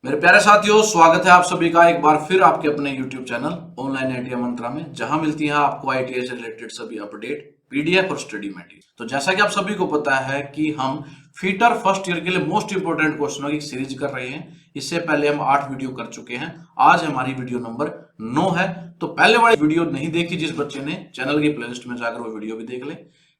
मेरे प्यारे साथियों, स्वागत है आप सभी का एक बार फिर आपके अपने YouTube चैनल ऑनलाइन आईटीआई मंत्रा में, जहां मिलती है आपको आईटीआई से रिलेटेड सभी अपडेट, पीडीएफ और स्टडी मटेरियल। तो जैसा कि आप सभी को पता है कि हम फीटर फर्स्ट ईयर के लिए मोस्ट इंपोर्टेंट क्वेश्चनों की सीरीज कर रहे हैं। इससे पहले हम 8 वीडियो कर चुके हैं। आज हमारी वीडियो नंबर 9 है। तो पहले वाली वीडियो नहीं देखी जिस बच्चे ने, चैनल की प्लेलिस्ट में जाकर वो वीडियो भी देख ले।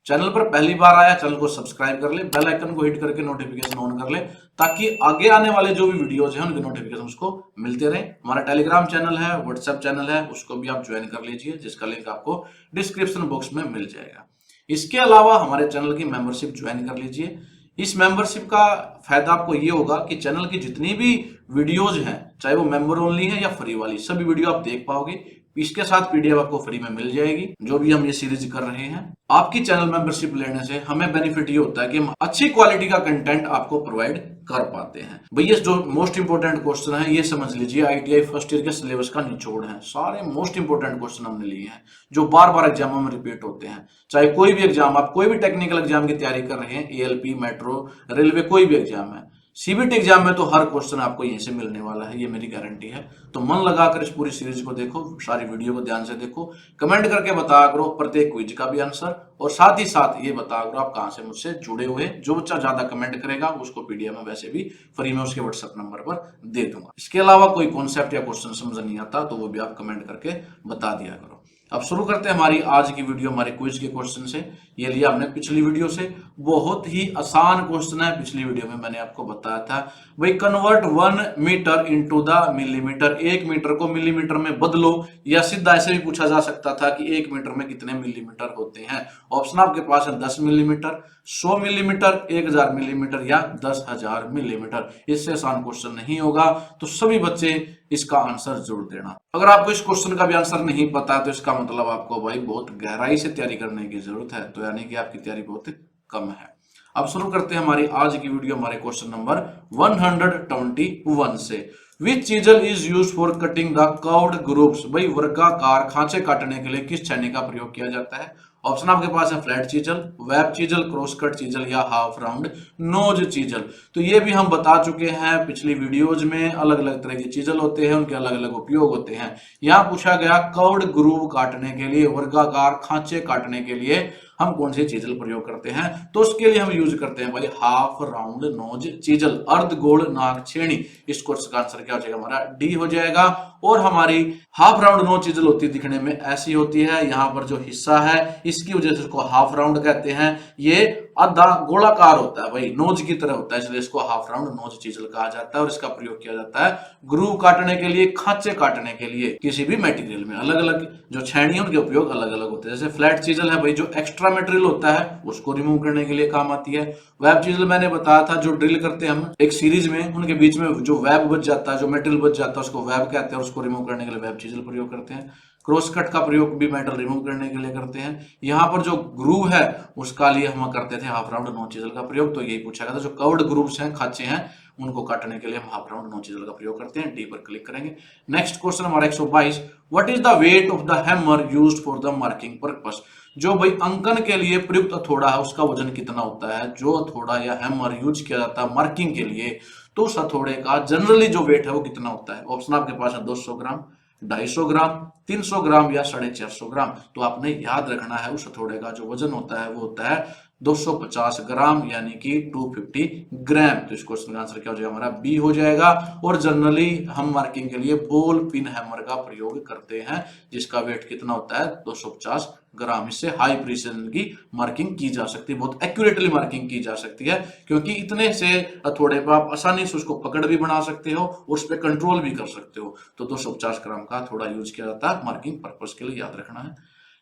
चैनल पर पहली बार आया, चैनल को सब्सक्राइब कर ले, बेल आइकन को हिट करके नोटिफिकेशन ऑन कर ले, ताकि आगे आने वाले जो भी वीडियोज हैं उनके नोटिफिकेशन उसको मिलते रहे। हमारा टेलीग्राम चैनल है, व्हाट्सएप चैनल है, उसको भी आप ज्वाइन कर लीजिए, जिसका लिंक आपको डिस्क्रिप्शन बॉक्स में मिल जाएगा। इसके अलावा हमारे चैनल की मेंबरशिप ज्वाइन कर लीजिए। इस मेंबरशिप का फायदा आपको ये होगा कि चैनल की जितनी भी वीडियोज हैं, चाहे वो मेंबर ओनली है या फ्री वाली, सभी वीडियो आप देख पाओगे। इसके साथ पीडीएफ आपको फ्री में मिल जाएगी, जो भी हम ये सीरीज कर रहे हैं। आपकी चैनल मेंबरशिप लेने से हमें बेनिफिट ये होता है कि हम अच्छी क्वालिटी का कंटेंट आपको प्रोवाइड कर पाते हैं। भैया जो मोस्ट इंपोर्टेंट क्वेश्चन है ये समझ लीजिए, आईटीआई फर्स्ट ईयर के सिलेबस का निचोड़ है। सारे मोस्ट इंपोर्टेंट क्वेश्चन हमने लिए हैं जो बार बार एग्जामों में रिपीट होते हैं। चाहे कोई भी एग्जाम, आप कोई भी टेक्निकल एग्जाम की तैयारी कर रहे हैं, एएलपी, मेट्रो, रेलवे, कोई भी एग्जाम है, सीबीटी एग्जाम में तो हर क्वेश्चन आपको यहीं से मिलने वाला है, ये मेरी गारंटी है। तो मन लगाकर इस पूरी सीरीज को देखो, सारी वीडियो को ध्यान से देखो, कमेंट करके बताया करो प्रत्येक क्विज का भी आंसर, और साथ ही साथ ये बताया करो आप कहां से मुझसे जुड़े हुए। जो बच्चा ज्यादा कमेंट करेगा उसको पीडीएफ में वैसे भी फ्री में उसके व्हाट्सएप नंबर पर दे दूंगा। इसके अलावा कोई कॉन्सेप्ट या क्वेश्चन समझ नहीं आता तो वो भी आप कमेंट करके बता दिया करो। अब शुरू करते हैं हमारी आज की वीडियो हमारे क्विज के क्वेश्चन से। ये लिया हमने पिछली वीडियो से, बहुत ही आसान क्वेश्चन है। पिछली वीडियो में मैंने आपको बताया था भाई, convert 1 metre into the millimetre, 1 metre को मिलीमीटर में बदलो, या सीधा ऐसे भी पूछा जा सकता था कि 1 मीटर में कितने मिलीमीटर होते हैं। ऑप्शन आपके पास है 10 मिलीमीटर, 100 मिलीमीटर, 1000 मिलीमीटर या 10,000 मिलीमीटर। इससे आसान क्वेश्चन नहीं होगा, तो सभी बच्चे इसका आंसर जरूर देना। अगर आपको इस क्वेश्चन का भी आंसर नहीं पता है तो इसका मतलब आपको भाई बहुत गहराई से तैयारी करने की जरूरत है, तो यानी कि आपकी तैयारी बहुत कम है। अब शुरू करते हैं हमारी आज की वीडियो हमारे क्वेश्चन नंबर 121 से। Which chisel is use for cutting the curved groups, भाई वर्गाकार खांचे काटने के लिए किस छेनी का प्रयोग किया जाता है। ऑप्शन आपके पास है flat chisel, web chisel, cross cut chisel या हाफ राउंड नोज चीजल। तो ये भी हम बता चुके हैं पिछली वीडियोज में। अलग अलग तरह के चीजल होते हैं, उनके अलग अलग उपयोग होते हैं। यहाँ पूछा गया कर्व्ड ग्रूव काटने के लिए, वर्गाकार खांचे काटने के लिए हम कौन सी चीजल प्रयोग करते हैं, तो उसके लिए हम यूज करते हैं भाई हाफ राउंड नोज चीजल, अर्ध गोल नाक छेनी। इस क्वेश्चन का आंसर क्या हो जाएगा हमारा, डी हो जाएगा। और हमारी हाफ राउंड नोज चीजल होती है, दिखने में ऐसी होती है। यहाँ पर जो हिस्सा है इसकी वजह से इसको हाफ राउंड कहते हैं। ये आधा गोलाकार होता है भाई, नोज की तरह होता है, इसलिए इसको हाफ राउंड नोज चीजल कहा जाता है। और इसका प्रयोग किया जाता है ग्रूव काटने के लिए, खांचे काटने के लिए, किसी भी मटेरियल में। अलग अलग जो छेनी है उनके उपयोग अलग अलग होते हैं। जैसे फ्लैट चीजल है भाई, जो एक्स्ट्रा मटेरियल होता है उसको रिमूव करने के लिए काम आती है। वेब चीजल मैंने बताया था, जो ड्रिल करते हैं हम एक सीरीज में, उनके बीच में जो वेब बच जाता है, जो मटेरियल बच जाता है, उसको वेब कहते हैं, उसको रिमूव करने के लिए वेब चीजल प्रयोग करते हैं। क्रॉस कट का प्रयोग भी मेटल रिमूव करने के लिए करते हैं। यहाँ पर जो ग्रूव है उसका लिए हम करते थे हाफ राउंड नोज चीजल का प्रयोग। तो यही पूछा गया था, जो कर्व्ड ग्रूव्स हैं, खांचे हैं, उनको काटने के लिए हम हाफ राउंड नोज चीजल का प्रयोग करते हैं। डी पर क्लिक करेंगे। नेक्स्ट क्वेश्चन हमारा 122, what is the weight of the hammer used for the marking purpose. जो भाई अंकन के लिए प्रयुक्त हथौड़ा है उसका वजन कितना होता है। जो हथौड़ा या हैमर यूज किया जाता है मार्किंग के लिए, तो उस हथौड़े का जनरली जो वेट है वो कितना होता है। ऑप्शन आपके पास है 200 ग्राम, 250 ग्राम, 300 ग्राम या 450 ग्राम। तो आपने याद रखना है उस हथौड़े का जो वजन होता है वो होता है 250 ग्राम, यानी कि 250 ग्राम। तो इस क्वेश्चन का आंसर क्या हो जाएगा हमारा, बी हो जाएगा। और जनरली हम मार्किंग के लिए बॉल पिन हैमर का प्रयोग करते हैं, जिसका वेट कितना होता है 250 ग्राम। इससे हाई प्रिसिजन की मार्किंग की जा सकती है, बहुत एक्यूरेटली मार्किंग की जा सकती है, क्योंकि इतने से हथौड़े पर आप आसानी से उसको पकड़ भी बना सकते हो और उस पर कंट्रोल भी कर सकते हो। तो 250 ग्राम का थोड़ा यूज किया जाता है मार्किंग पर्पस के लिए, याद रखना है।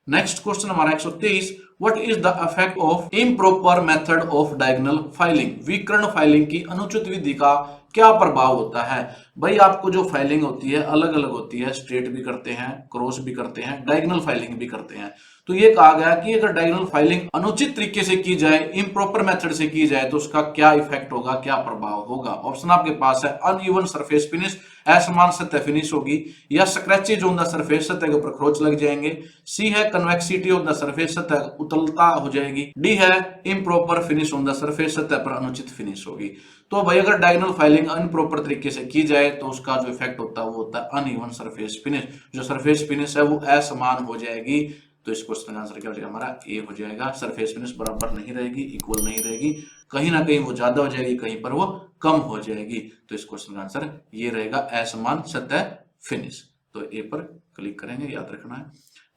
नेक्स्ट क्वेश्चन हमारा 123, what is the effect of improper method of diagonal filing. विकर्ण फाइलिंग की अनुचित विधि का क्या प्रभाव होता है। भाई आपको जो फाइलिंग होती है अलग अलग होती है, स्ट्रेट भी करते हैं, क्रॉस भी करते हैं, डायगोनल फाइलिंग भी करते हैं। तो ये कहा गया कि अगर डायगोनल फाइलिंग अनुचित तरीके से की जाए, इम्प्रॉपर मेथड से की जाए, तो उसका क्या इफेक्ट होगा, क्या प्रभाव होगा। ऑप्शन आपके पास है अनइवन सरफेस फिनिश, असमान सतह फिनिश होगी, या स्क्रैचेज ऑन द सरफेस, सतह के ऊपर खरोच लग जाएंगे, सी है कन्वेक्सिटी ऑन द सरफेस, सतह उतलता हो जाएगी, डी है improper finish on the surface, सतह पर अनुचित फिनिश होगी। तो भाई अगर डायगोनल फाइलिंग अनप्रॉपर तरीके से की जाए तो उसका जो इफेक्ट होता है वो होता है अनइवन सरफेस फिनिश। जो सरफेस फिनिश है वो असमान हो जाएगी। तो इस क्वेश्चन का आंसर क्या हो जाएगा हमारा, ए हो जाएगा। सरफेस फिनिश बराबर नहीं रहेगी, इक्वल नहीं रहेगी, कहीं ना कहीं वो ज्यादा हो जाएगी, कहीं पर वो कम हो जाएगी। तो इस क्वेश्चन का आंसर ये रहेगा, असमान सतह फिनिश। तो ए पर क्लिक करेंगे, याद रखना है।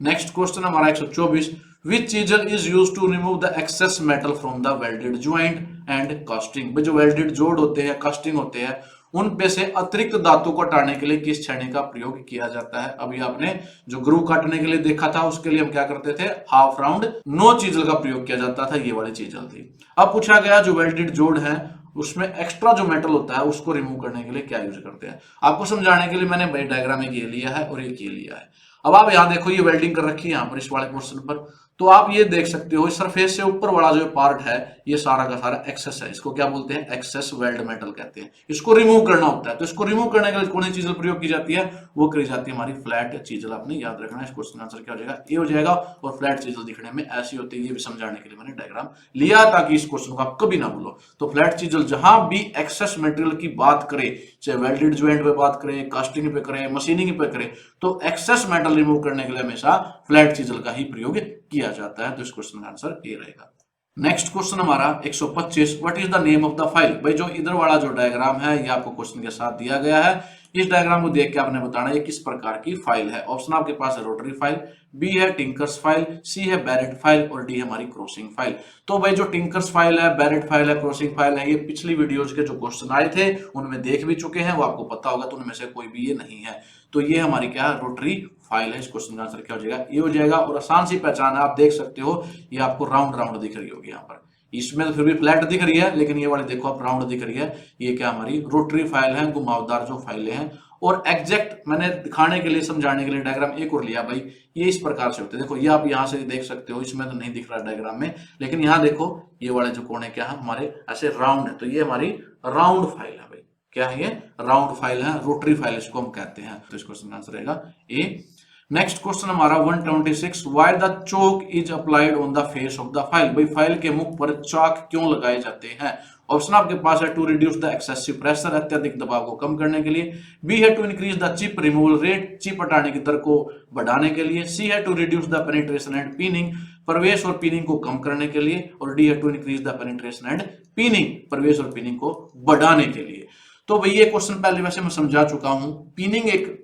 नेक्स्ट क्वेश्चन हमारा 124, which chisel is use to remove the excess metal from the welded joint and casting. जो वेल्डेड जोड़ होते हैं, कास्टिंग होते हैं, उन पे से अतिरिक्त धातु को हटाने के लिए किस छेनी का प्रयोग किया जाता है। अभी आपने जो ग्रू काटने के लिए देखा था, उसके लिए हम क्या करते थे, हाफ राउंड नो चीजल का प्रयोग किया जाता था, ये वाली चीजल थी। अब पूछा गया जो वेल्डेड जोड़ है उसमें एक्स्ट्रा जो मेटल होता है उसको रिमूव करने के लिए क्या यूज करते हैं। आपको समझाने के लिए मैंने डायग्राम में ये लिया है और ये लिया है। अब आप यहां देखो, ये वेल्डिंग कर रखी है यहां पर इस वाले पोर्शन पर, तो आप ये देख सकते हो इस सरफेस से ऊपर वाला जो पार्ट है ये सारा का सारा एक्सेस है। इसको क्या बोलते हैं, एक्सेस वेल्ड मेटल कहते हैं। इसको रिमूव करना होता है। तो इसको रिमूव करने के लिए कौन सी चीज प्रयोग की जाती है, वो करी जाती है हमारी फ्लैट चीजल। आपने याद रखना है। इस क्वेश्चन आंसर क्या हो जाएगा, ये हो जाएगा। और फ्लैट चीजल दिखने में ऐसी होती है, ये भी समझाने के लिए मैंने डायग्राम लिया ताकि इस क्वेश्चन को आप कभी ना भूलो। तो फ्लैट चीजल जहां भी एक्सेस मटेरियल की बात करे, चाहे वेल्डेड ज्वाइंट पे बात करें, कास्टिंग पे करें, मशीनिंग पे करें, तो एक्सेस मेटल रिमूव करने के लिए हमेशा फ्लैट चीजल का ही प्रयोग किया जाता है। तो इस क्वेश्चन का आंसर ए रहेगा। नेक्स्ट क्वेश्चन हमारा 125, what is the name of the file. भाई जो इधर वाला जो डायग्राम है ये आपको क्वेश्चन के साथ दिया गया है। इस डायग्राम को देख के आपने बताना ये किस प्रकार की फाइल है। ऑप्शन आपके पास है रोटरी फाइल, बी है टिंकर्स फाइल, सी है बैरेट फाइल और डी है हमारी क्रॉसिंग फाइल। तो भाई जो टिंकर्स फाइल है, बैरेट फाइल है, क्रॉसिंग फाइल है, ये पिछली वीडियोस के जो क्वेश्चन आए थे उनमें देख भी चुके हैं, वो आपको पता होगा। तो उनमें से कोई भी ये नहीं है। तो ये हमारी क्या है, रोटरी फाइल है। इस क्वेश्चन का आंसर क्या हो जाएगा, ये हो जाएगा। और आसान सी पहचान है, आप देख सकते हो ये आपको राउंड राउंड दिख रही होगी यहाँ पर। इसमें तो फिर भी फ्लैट दिख रही है, लेकिन ये वाली देखो आप राउंड दिख रही है। ये क्या हमारी रोटरी फाइल है, घुमावदार जो फाइलें हैं। और एग्जैक्ट मैंने दिखाने के लिए, समझाने के लिए डायग्राम एक और लिया भाई। ये इस प्रकार से होते हैं, देखो ये आप यहाँ से देख सकते हो, इसमें तो नहीं दिख रहा डायग्राम में, लेकिन यहाँ देखो ये वाले जो कोने क्या है हमारे ऐसे राउंड है। तो ये हमारी राउंड फाइल है भाई। क्या है ये, राउंड फाइल है, रोटरी फाइल इसको हम कहते हैं। तो इस क्वेश्चन का आंसर रहेगा ए। नेक्स्ट क्वेश्चन हमारा 126, why the Chowk is applied on the face of the file. भाई फाइल के मुख पर चाक क्यों लगाए जाते हैं। ऑप्शन आपके पास है to reduce the excessive pressure, अत्यधिक दबाव को कम करने के लिए, बी है to increase the chip removal rate, chip हटाने की दर को बढ़ाने के लिए, सी है to reduce the penetration and peening, प्रवेश और पीनिंग को कम करने के लिए, और डी है to increase the penetration and peening, प्रवेश और पीनिंग को बढ़ाने के लिए। तो भाई ये क्वेश्चन पहले वैसे मैं समझा चुका हूं। पीनिंग एक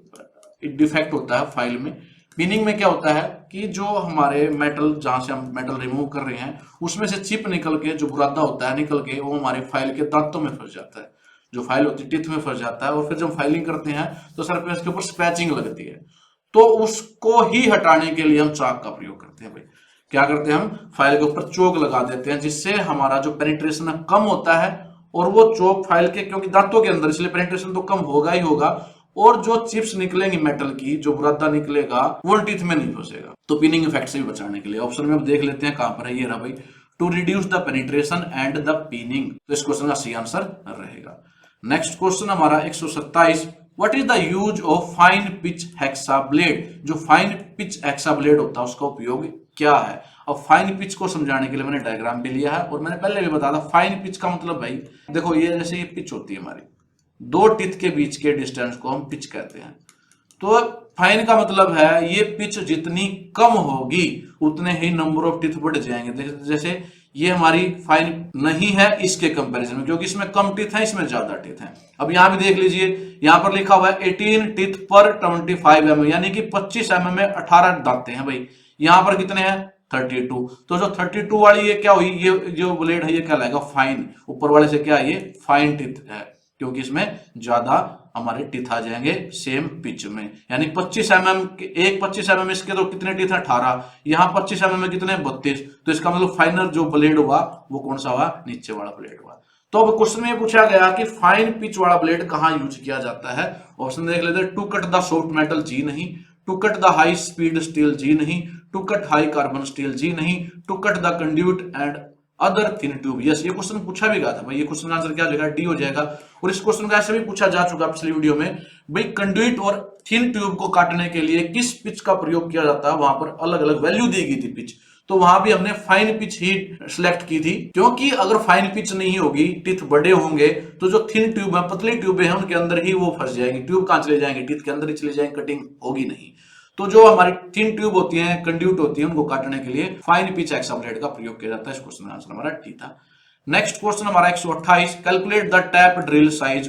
डिफेक्ट होता है फाइल में। पीनिंग में क्या होता है कि जो हमारे मेटल, जहां से हम मेटल रिमूव कर रहे हैं, उसमें से चिप निकल के, जो बुरादा होता है निकल के, वो हमारे फाइल के दांतों में फंस जाता है। जो फाइल होती है टिथ में फंस जाता है। और फिर जब फाइलिंग करते हैं तो सरफेस के ऊपर स्क्रैचिंग लगती है। तो उसको ही हटाने के लिए हम चाक का प्रयोग करते हैं। भाई क्या करते हैं, हम फाइल के ऊपर चोक लगा देते हैं, जिससे हमारा जो पेनिट्रेशन कम होता है। और वो चोक फाइल के, क्योंकि दांतों के अंदर, इसलिए पेनिट्रेशन तो कम होगा ही होगा। और जो चिप्स निकलेंगी मेटल की, जो बुरादा निकलेगा, वो टीथ में नहीं फंसेगा। तो पिनिंग इफेक्ट से भी बचाने के लिए ऑप्शन में अब देख लेते हैं कहां पर है। ये रहा भाई, to reduce the penetration and the pinning. तो इस क्वेश्चन का सी आंसर रहेगा। नेक्स्ट क्वेश्चन हमारा 127, what is the use of fine pitch hexa blade. जो फाइन पिच हेक्सा ब्लेड होता है उसका उपयोग क्या है। अब फाइन पिच को समझाने के लिए मैंने डायग्राम भी लिया है, और मैंने पहले भी बताया था फाइन पिच का मतलब भाई देखो, ये जैसे ये पिच होती है हमारी, दो टिथ के बीच के डिस्टेंस को हम पिच कहते हैं। तो फाइन का मतलब है ये पिच जितनी कम होगी उतने ही नंबर ऑफ टिथ बढ़ जाएंगे। जैसे ये हमारी फाइन नहीं है इसके कंपैरिजन में, क्योंकि इसमें कम टिथ है, इसमें ज्यादा टिथ है। अब यहां भी देख लीजिए, यहां पर लिखा हुआ है 18 टिथ पर 25 mm, यानी कि 25 mm में 18 दांतें हैं भाई। यहां पर कितने हैं, 32। तो जो 32 वाली ये क्या हुई, ये जो ब्लेड है ये क्या लाएगा, फाइन। ऊपर वाले से क्या है, ये फाइन टिथ है, क्योंकि इसमें ज्यादा हमारे टिथ आ जाएंगे सेम पिच में। यानी 25 mm, एक 25 mm इसके तो कितने टिथ है, 18। यहाँ 25 mm में कितने, 32। तो इसका मतलब फाइनल जो ब्लेड हुआ वो कौन सा हुआ, नीचे वाला ब्लेड हुआ। तो अब क्वेश्चन में पूछा गया कि फाइन पिच वाला ब्लेड कहां यूज किया जाता है। ऑप्शन देख लेते हैं, to cut the soft metal, जी नहीं। To cut the high speed steel, जी नहीं। To cut high carbon steel, जी नहीं, to cut the conduit and other thin tube, yes. ये क्वेश्चन पूछा भी गया था भाई, ये क्वेश्चन का आंसर क्या हो जाएगा, डी हो जाएगा। और इस क्वेश्चन का ऐसे भी पूछा जा चुका पिछली वीडियो में, भाई कंड्यूट और थिन ट्यूब को काटने के लिए किस पिच का प्रयोग किया जाता है, वहां पर अलग अलग वैल्यू दी गई थी पिच, तो वहां भी हमने फाइन पिच ही सिलेक्ट की थी, क्योंकि अगर फाइन पिच नहीं होगी, टिथ बड़े होंगे, तो जो थिन ट्यूब है, पतली ट्यूबें हैं, उनके अंदर ही वो फंस जाएगी, ट्यूब कहां चले जाएंगे, टिथ के अंदर ही चले जाएंगे, कटिंग होगी नहीं। तो जो हमारी थिन ट्यूब होती है, कंड्यूट होती है, उनको काटने के लिए फाइन पिच एक्सा ब्लेड का प्रयोग किया जाता है। इस क्वेश्चन का आंसर हमारा टी था। नेक्स्ट क्वेश्चन हमारा 128, calculate the tap drill size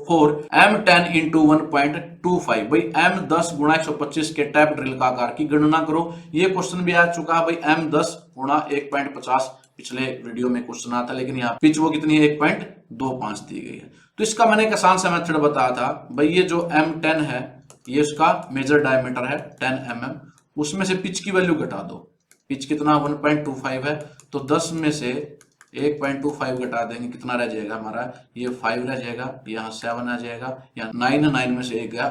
for M10 into 1.25, भाई M10 गुणा 125 के टैप ड्रिल का आकार की गणना करो। ये क्वेश्चन भी आ चुका है भाई, M10 गुणा 1.50 पिछले वीडियो में क्वेश्चन आता, लेकिन यहाँ पिच वो कितनी है, 1.25 दी गई है। तो इसका मैंने एक आसान सा मेथड बताया था भाई, ये जो M10 है, ये उसका मेजर डायमीटर है 10 mm, उसमें से पिच की वैल्यू घटा दो। पिच कितना 1.25 है, तो 10 में से 1.25 घटा देंगे, कितना रह जाएगा हमारा, ये 5 रह जाएगा, यहाँ 7 आ जाएगा, यहाँ 9 में से 1 गया,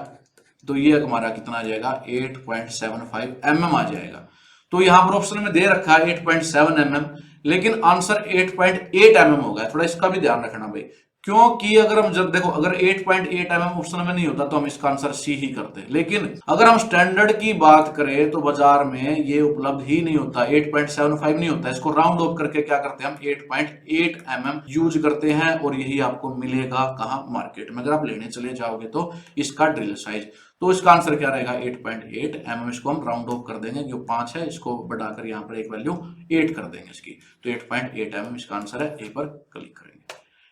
तो ये हमारा कितना आ जाएगा 8.75 mm आ जाएगा। तो यहाँ पर ऑप्शन में दे रखा है 8.7 mm, लेकिन आंसर 8.8 mm होगा, थोड़ा इसका भी ध्यान रखना भाई, क्योंकि अगर हम जब देखो, अगर 8.8 mm ऑप्शन में नहीं होता तो हम इसका आंसर सी ही करते, लेकिन अगर हम स्टैंडर्ड की बात करें तो बाजार में ये उपलब्ध ही नहीं होता, 8.75 नहीं होता, इसको राउंड ऑफ करके क्या करते हैं हम 8.8 mm यूज करते हैं, और यही आपको मिलेगा कहां, मार्केट में। अगर आप लेने चले जाओगे तो इसका ड्रिल साइज, तो इसका आंसर क्या रहेगा 8.8 mm, इसको हम राउंड ऑफ कर देंगे, जो 5 है इसको बढ़ाकर यहाँ पर एक वैल्यू 8 कर देंगे इसकी, तो 8.8 mm इसका आंसर है, ए पर क्लिक करेंगे।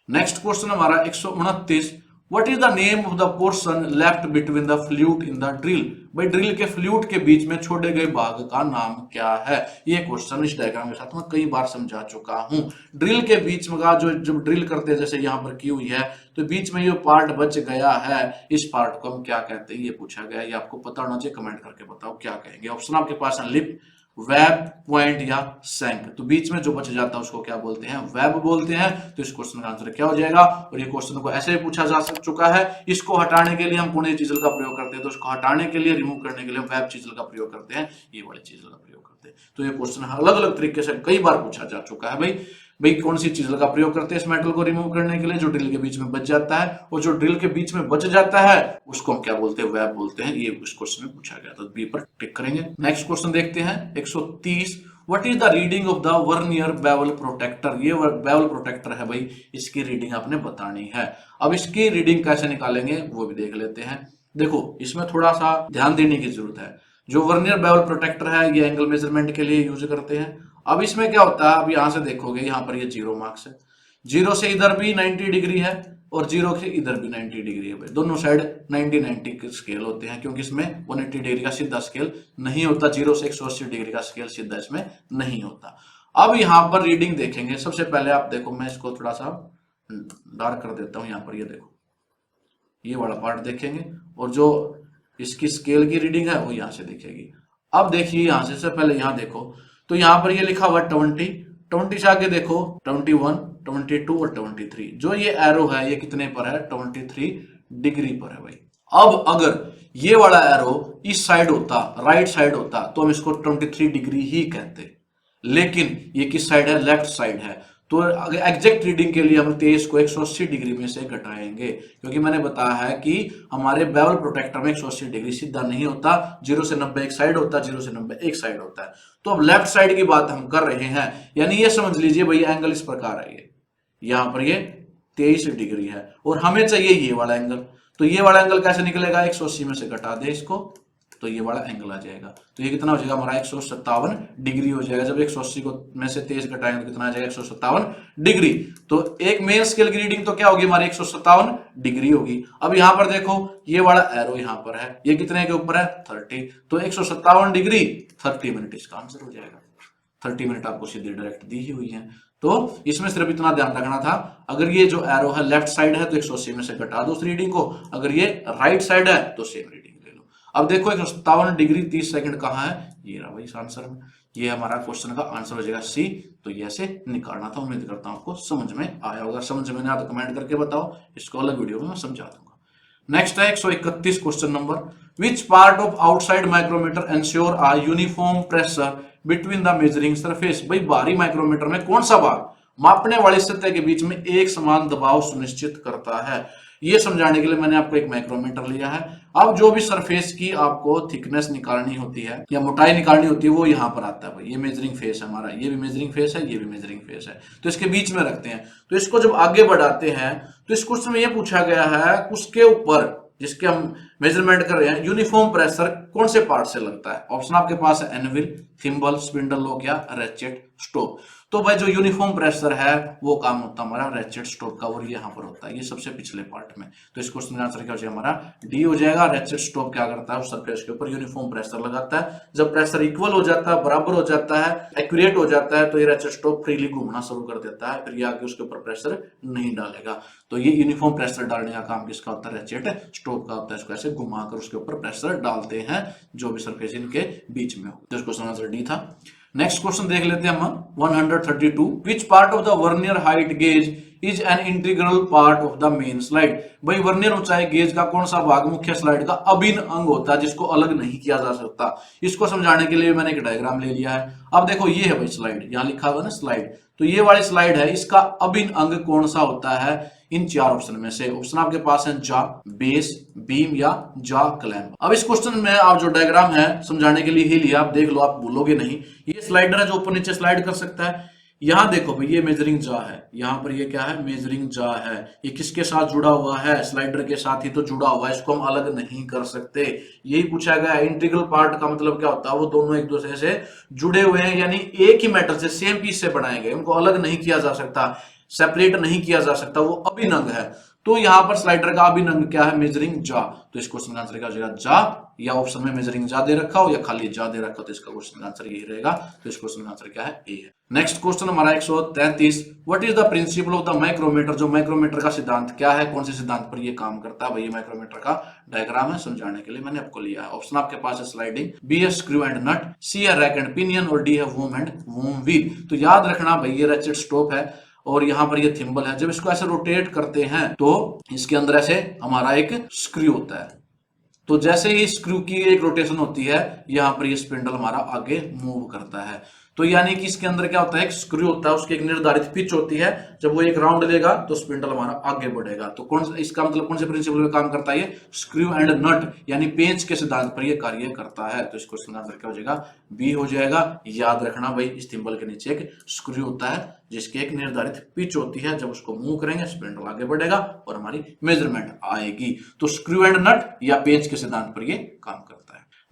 नेक्स्ट क्वेश्चन हमारा 129, what is the name of the portion left between the flute in the drill, भाई ड्रिल के फ्लूट के बीच में छोड़े गए भाग का नाम क्या है। ये क्वेश्चन इस डायग्राम के साथ मैं कई बार समझा चुका हूं। ड्रिल के बीच में का जो जब ड्रिल करते हैं, जैसे यहाँ पर की हुई है, तो बीच में ये पार्ट बच गया है, इस पार्ट को हम क्या कहते हैं, ये पूछा गया है, ये आपको पता होना चाहिए, कमेंट करके बताओ क्या कहेंगे। ऑप्शन आपके पास है लिप, वेब, पॉइंट या सैंक, तो बीच में जो बच जाता है उसको क्या बोलते हैं, वेब बोलते हैं। तो इस क्वेश्चन का आंसर क्या हो जाएगा, और ये क्वेश्चन को ऐसे भी पूछा जा चुका है, इसको हटाने के लिए हम कौन सी चीजल का प्रयोग करते हैं, तो इसको हटाने के लिए, रिमूव करने के लिए हम वेब चीजल का प्रयोग करते हैं, ये वाली चीजल का प्रयोग करते हैं। तो ये क्वेश्चन अलग अलग तरीके से कई बार पूछा जा चुका है भाई कौन सी चीज का प्रयोग करते हैं इस मेटल को रिमूव करने के लिए, जो ड्रिल के बीच में बच जाता है, और जो ड्रिल के बीच में बच जाता है उसको हम क्या बोलते हैं, वेब बोलते हैं। ये इस क्वेश्चन में पूछा गया, तो बी पर टिक करेंगे। नेक्स्ट क्वेश्चन देखते हैं 130, what is the reading of the vernier bevel protector, ये बेवल प्रोटेक्टर है भाई, इसकी रीडिंग आपने बतानी है। अब इसकी रीडिंग कैसे निकालेंगे वो भी देख लेते हैं। देखो इसमें थोड़ा सा ध्यान देने की जरूरत है, जो वर्नियर बेवल प्रोटेक्टर है ये एंगल मेजरमेंट के लिए यूज करते हैं। अब इसमें क्या होता है, अब यहां से देखोगे, यहाँ पर ये 0 मार्क्स है, 0 से इधर भी 90 डिग्री है और 0 से इधर भी 90 डिग्री है भाई, दोनों साइड 90 के स्केल होते हैं, क्योंकि इसमें 180 डिग्री का सीधा स्केल नहीं होता, 0 से 180 डिग्री का स्केल सीधा इसमें नहीं होता। अब यहाँ पर रीडिंग देखेंगे, सबसे पहले आप देखो, मैं इसको थोड़ा सा डार्क कर देता हूँ, यहाँ पर ये देखो, ये वाला पार्ट देखेंगे, और जो इसकी स्केल की रीडिंग है वो यहाँ से दिखेगी। अब देखिए यहाँ से पहले यहाँ देखो, तो यहाँ पर ये लिखा हुआ 20 से आगे देखो 21, 22 और 23, जो ये एरो है ये कितने पर है, 23 डिग्री पर है भाई। अब अगर ये वाला एरो इस साइड होता, राइट साइड होता, तो हम इसको 23 डिग्री ही कहते, लेकिन ये किस साइड है, लेफ्ट साइड है, तो अगर एग्जैक्ट रीडिंग के लिए हम 23 को 180 डिग्री में से घटाएंगे, क्योंकि मैंने बताया है कि हमारे बेवल प्रोटेक्टर में 180 डिग्री सीधा नहीं होता, 0 से 90 एक साइड होता है, 0 से 90 एक साइड होता है। तो अब लेफ्ट साइड की बात हम कर रहे हैं, यानी ये समझ लीजिए भाई एंगल इस प्रकार है, ये यहां पर ये 23 डिग्री है और हमें चाहिए ये वाला एंगल, तो ये वाला एंगल कैसे निकलेगा, 180 में से घटा दे इसको, तो ये वाला एंगल आ जाएगा। तो ये कितना हो जाएगा हमारा 157 डिग्री हो जाएगा। जब 180 को में से 23 घटाएंगे तो कितना आ जाएगा 157 डिग्री। तो एक मेन स्केल की रीडिंग तो क्या होगी हमारी 157 डिग्री होगी। अब यहां पर देखो ये वाला एरो यहां पर है, ये कितने के ऊपर है 30, तो 157 डिग्री 30 मिनट इसका आंसर हो जाएगा। 30 मिनट आपको सीधे डायरेक्ट दी ही हुई है। तो इसमें सिर्फ इतना ध्यान रखना था, अगर ये जो एरो है लेफ्ट साइड है तो 180 में से घटा दो उस रीडिंग को, अगर ये राइट साइड है तो सेम रीडिंग ले लो। अब देखो 157 डिग्री 30 सेकंड कहाँ है, ये रहा भाई इस आंसर में, ये हमारा क्वेश्चन का आंसर हो जाएगा सी। तो ये ऐसे निकालना था। उम्मीद करता हूं आपको समझ में आया होगा। समझ में नहीं आया तो कमेंट करके बताओ, इसको अलग वीडियो में मैं समझा दूंगा। नेक्स्ट है 131 question number, which part of outside micrometer ensure a uniform pressure between the measuring surface. भाई बाहरी माइक्रोमीटर में कौन सा भाग मापने वाली सतह के बीच में एक समान दबाव सुनिश्चित करता है। ये समझाने के लिए मैंने आपको एक माइक्रोमीटर लिया है। अब जो भी सरफेस की आपको थिकनेस निकालनी होती है या मोटाई निकालनी होती है वो यहाँ पर आता है। भाई ये मेजरिंग फेस है हमारा, ये भी मेजरिंग फेस है, ये भी मेजरिंग फेस है, तो इसके बीच में रखते हैं। तो इसको जब आगे बढ़ाते हैं तो इस क्वेश्चन में ये पूछा गया है उसके ऊपर जिसके हम मेजरमेंट कर रहे हैं यूनिफॉर्म प्रेशर कौन से पार्ट से लगता है। ऑप्शन आपके पास है एनविल, थिम्बल, स्पिंडल लॉक या रेचेट स्टॉप। तो भाई जो यूनिफॉर्म प्रेशर है वो काम होता है हमारा रेचेट स्टॉप का, और ये यहाँ पर होता है, ये सबसे पिछले पार्ट में। तो इस क्वेश्चन का आंसर क्या हो जाएगा हमारा डी हो जाएगा। रेचेट स्टॉप क्या करता है, उस सरफेस के ऊपर यूनिफॉर्म प्रेशर लगाता है। जब प्रेशर इक्वल हो जाता है, बराबर हो जाता है, एक्यूरेट हो जाता है, तो ये रेचेट स्टॉप फ्रीली घूमना शुरू कर देता है, फिर ये आगे उसके ऊपर प्रेशर नहीं डालेगा। तो ये यूनिफॉर्म प्रेशर डालने का काम किसका होता है, रेचेट स्टॉप का होता है। इसको ऐसे घुमाकर उसके ऊपर प्रेशर डालते हैं जो भी सरफेस इनके बीच में हो। तो इसको आंसर डी था। नेक्स्ट क्वेश्चन देख लेते हैं हम 132, विच part of the vernier height gauge is an integral part of the main slide. भाई वर्नियर ऊंचाई गेज का कौन सा भाग मुख्य स्लाइड का अभिन्न अंग होता है जिसको अलग नहीं किया जा सकता। इसको समझाने के लिए मैंने एक डायग्राम ले लिया है। अब देखो ये है भाई स्लाइड, यहाँ लिखा हुआ ना स्लाइड, तो ये वाली स्लाइड है, इसका अभिन्न अंग कौन सा होता है इन चार ऑप्शन में से। ऑप्शन आपके पास है जा, बेस, बीम या जा क्लैंप। अब इस क्वेश्चन में आप जो डायग्राम है समझाने के लिए ही लिया, आप देख लो, आप भूलोगे नहीं। ये स्लाइडर है जो ऊपर नीचे स्लाइड कर सकता है। यहां देखो भाई ये मेजरिंग जा है, यहां पर ये क्या है, मेजरिंग जा है। ये किसके साथ जुड़ा हुआ है, स्लाइडर के साथ ही तो जुड़ा हुआ है, इसको हम अलग नहीं कर सकते। यही पूछा गया है। इंटीग्रल पार्ट का मतलब क्या होता है, वो दोनों एक दूसरे से जुड़े हुए हैं, यानी एक ही मेटल से सेम पीस से बनाए गए, उनको अलग नहीं किया जा सकता, सेपरेट नहीं किया जा सकता, वो अभिन्न अंग है। तो यहां पर स्लाइडर का अभिन्न अंग क्या है, मेजरिंग जा। तो इस क्वेश्चन का आंसर क्या हो जाएगा, जा, या ऑप्शन में मेजरिंग जा दे रखा हो या खाली जा दे रखा हो, तो इसका क्वेश्चन का आंसर यही रहेगा। तो इस क्वेश्चन का आंसर क्या है, ए है। नेक्स्ट क्वेश्चन हमारा 133, what is the principle of the micrometer. जो माइक्रोमीटर का सिद्धांत क्या है, कौन से सिद्धांत पर ये काम करता है। भाई ये माइक्रोमीटर का डायग्राम है, समझाने के लिए मैंने आपको लिया है। ऑप्शन आपके पास है स्लाइडिंग, बी है स्क्रू एंड नट, सी है रैक एंड पिनियन और डी है वूम एंड वूम व्हील। तो याद रखना भाई ये रेचेट स्टॉप है और यहाँ पर ये थिम्बल है। जब इसको ऐसे रोटेट करते हैं तो इसके अंदर ऐसे हमारा एक स्क्रू होता है। तो जैसे ही स्क्रू की एक रोटेशन होती है, यहाँ पर ये स्पिंडल हमारा आगे मूव करता है। तो यानी कि इसके अंदर क्या होता है, एक स्क्रू होता है, उसकी एक निर्धारित पिच होती है। जब वो एक राउंड लेगा तो स्पिंडल हमारा आगे बढ़ेगा। तो कौन, इसका मतलब कौन से प्रिंसिपल में काम करता है, ये स्क्रू एंड नट यानी पेंच के सिद्धांत पर ये कार्य करता है। तो इस क्वेश्चन का आंसर क्या हो जाएगा, बी हो जाएगा। याद रखना भाई इस थिम्बल के नीचे एक स्क्रू होता है जिसकी एक निर्धारित पिच होती है। जब उसको मूव करेंगे स्पिंडल आगे बढ़ेगा और हमारी मेजरमेंट आएगी। तो स्क्रू एंड नट या पेंच के सिद्धांत पर ये काम करता है।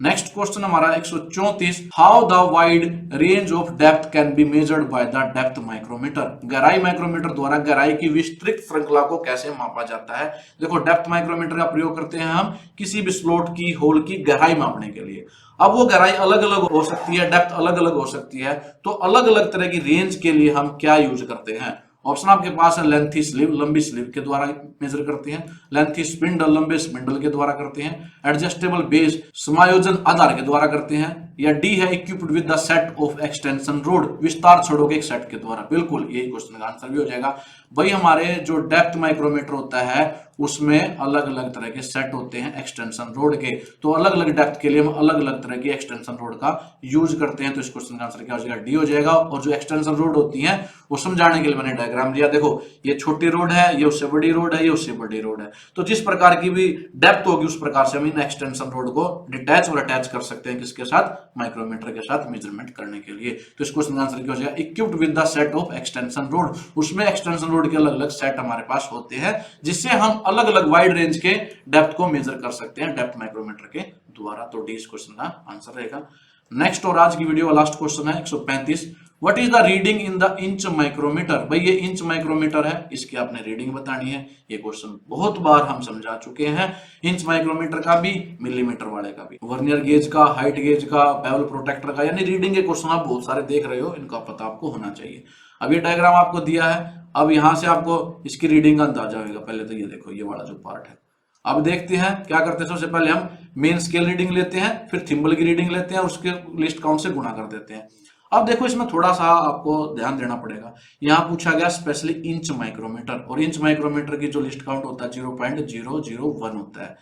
नेक्स्ट क्वेश्चन हमारा 134, how the wide range of depth can be measured by the depth micrometer. गहराई माइक्रोमीटर द्वारा गहराई की विस्तृत श्रृंखला को कैसे मापा जाता है। देखो डेप्थ माइक्रोमीटर का प्रयोग करते हैं हम किसी भी स्लॉट की होल की गहराई मापने के लिए। अब वो गहराई अलग अलग हो सकती है, डेप्थ अलग अलग हो सकती है, तो अलग अलग तरह की रेंज के लिए हम क्या यूज करते हैं। ऑप्शन आपके पास है लेंथी स्लीव, लंबी स्लीव के द्वारा मेजर करते हैं, लेंथी स्पिंडल, लंबे स्पिंडल के द्वारा करते हैं, एडजस्टेबल बेस समायोजन आधार के द्वारा करते हैं, या डी है equipped with the set of extension road, विस्तार छोड़ों के एक सेट के द्वारा। बिल्कुल यही क्वेश्चन का आंसर भी हो जाएगा। भाई हमारे जो डेप्थ माइक्रोमीटर होता है उसमें अलग अलग तरह के सेट होते हैं एक्सटेंशन रोड के। तो अलग अलग डेप्थ के लिए हम अलग अलग तरह की एक्सटेंशन रोड का यूज करते हैं। तो इस क्वेश्चन का आंसर क्या हो जाएगा, डी हो जाएगा। और जो एक्सटेंशन रोड होती हैं वो समझाने के लिए मैंने डायग्राम दिया। देखो ये छोटी रोड है, ये उससे बड़ी रोड है, ये उससे बड़ी रोड है। तो जिस प्रकार की भी डेप्थ होगी उस प्रकार से हम इन एक्सटेंशन रोड को डिटैच और अटैच कर सकते हैं किसके साथ, माइक्रोमीटर के साथ मेजरमेंट करने के लिए। तो इस क्वेश्चन का आंसर क्या हो जाएगा, equipped with the set of extension road. उसमें एक्सटेंशन रोड के अलग अलग सेट हमारे पास होते हैं जिससे हम अलग अलग वाइड रेंज के डेप्थ को मेजर कर सकते हैं डेप्थ माइक्रोमीटर के द्वारा। तो डी इस क्वेश्चन का आंसर रहेगा। नेक्स्ट और आज की वीडियो का लास्ट क्वेश्चन है 135, what is the reading in the inch micrometer. भाई ये इंच माइक्रोमीटर है, इसकी आपने रीडिंग बतानी है। ये क्वेश्चन बहुत बार हम समझा चुके हैं, इंच माइक्रोमीटर का भी, मिलीमीटर वाले का भी, वर्नियर गेज का, हाइट गेज का, बेवल प्रोटेक्टर का, यानी रीडिंग के क्वेश्चन आप बहुत सारे देख रहे हो, इनका पता आपको होना चाहिए। अब ये डायग्राम आपको दिया है, अब यहां से आपको इसकी रीडिंग का अंदाजा होगा। पहले तो ये देखो ये वाला जो पार्ट है, अब देखते हैं क्या करते हैं। सबसे पहले हम मेन स्केल रीडिंग लेते हैं, फिर थिम्बल की रीडिंग लेते हैं, उसके लिस्ट काउंट से गुणा कर देते हैं। अब देखो इसमें थोड़ा सा आपको ध्यान देना पड़ेगा, यहाँ पूछा गया स्पेशली इंच माइक्रोमीटर, और इंच माइक्रोमीटर की जो लिस्ट काउंट होता है 0.001 होता है।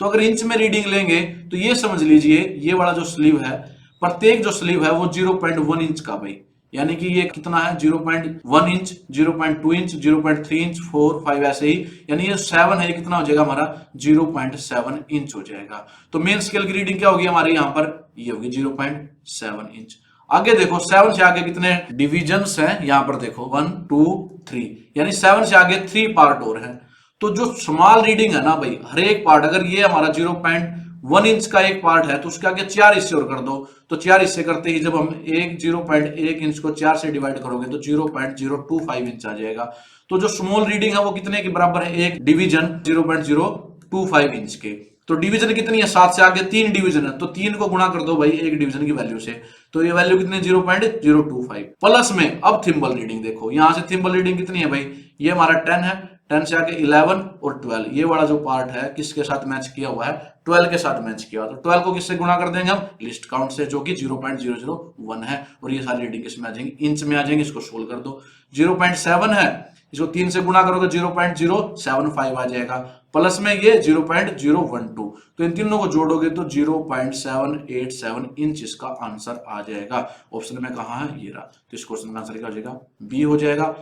तो अगर इंच में रीडिंग लेंगे तो ये समझ लीजिए ये वाला जो स्लीव है, प्रत्येक जो स्लीव है वो 0.1 इंच का भाई, यानी कि ये कितना है 0.1 इंच, 0.2 इंच, 0.3 इंच, 4, 5 ऐसे ही, यानी ये 7 है, ये कितना हो जाएगा हमारा 0.7 इंच हो जाएगा। तो मेन स्केल की रीडिंग क्या होगी हमारे यहाँ पर, ये होगी 0.7 इंच। आगे देखो 7 से आगे कितने डिविजन्स हैं, यहाँ पर देखो 1 2 3, यानी 7 से आगे 3 पार्ट और हैं। तो जो स्मॉल रीडिंग है ना भाई, हर एक पार्ट, अगर ये हमारा 0.1 इंच का एक पार्ट है तो उसके आगे 4 हिस्से और कर दो, तो 4 हिस्से करते ही जब हम 0.1 इंच को 4 से डिवाइड करोगे तो 0.025 इंच आ जाएगा। तो जो स्मॉल रीडिंग है वो कितने के बराबर है, एक डिवीजन 0.025 इंच के। तो डिवीजन कितनी है, 7 से आगे 3 डिवीजन है, तो 3 को गुणा कर दो भाई एक डिवीजन की वैल्यू से, तो ये वैल्यू कितनी 0.025। प्लस में अब थिम्बल रीडिंग देखो, यहां से थिम्बल रीडिंग कितनी है भाई, ये हमारा 10 है, 10 से आगे 11 और 12, ये वाला जो पार्ट है किसके साथ मैच किया हुआ है, 12 के साथ मैच किया हुआ। तो 12 को किससे गुणा कर देंगे हम, लिस्ट काउंट से, जो कि 0.001 है, और ये सारी रीडिंग किसमें आ जाएंगे, इंच में आ जाएंगे। इसको सोल्व कर दो, 0.7 है, इसको 3 से गुणा करोगे 0.075 आ जाएगा, प्लस में ये 0.012, तो इन तीनों को जोड़ोगे तो 0.787 इंच इसका आंसर आ जाएगा। ऑप्शन में कहा है, ये रहा, तो इस क्वेश्चन का आंसर क्या हो जाएगा, बी हो जाएगा।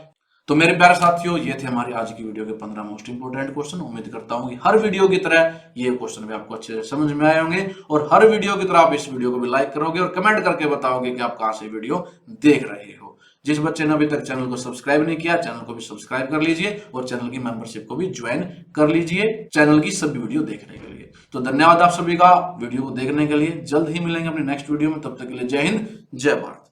तो मेरे प्यारे साथियों, ये थे हमारी आज की वीडियो के 15 मोस्ट इंपोर्टेंट क्वेश्चन। उम्मीद करता हूं कि हर वीडियो की तरह ये क्वेश्चन भी आपको अच्छे से समझ में आए होंगे, और हर वीडियो की तरह आप इस वीडियो को भी लाइक करोगे और कमेंट करके बताओगे कि आप कहां से वीडियो देख रहे हो। जिस बच्चे ने अभी तक चैनल को सब्सक्राइब नहीं किया, चैनल को भी सब्सक्राइब कर लीजिए और चैनल की मेंबरशिप को भी ज्वाइन कर लीजिए चैनल की सभी वीडियो देखने के लिए। तो धन्यवाद आप सभी का वीडियो को देखने के लिए। जल्द ही मिलेंगे अपनी नेक्स्ट वीडियो में, तब तक के लिए जय हिंद, जय भारत।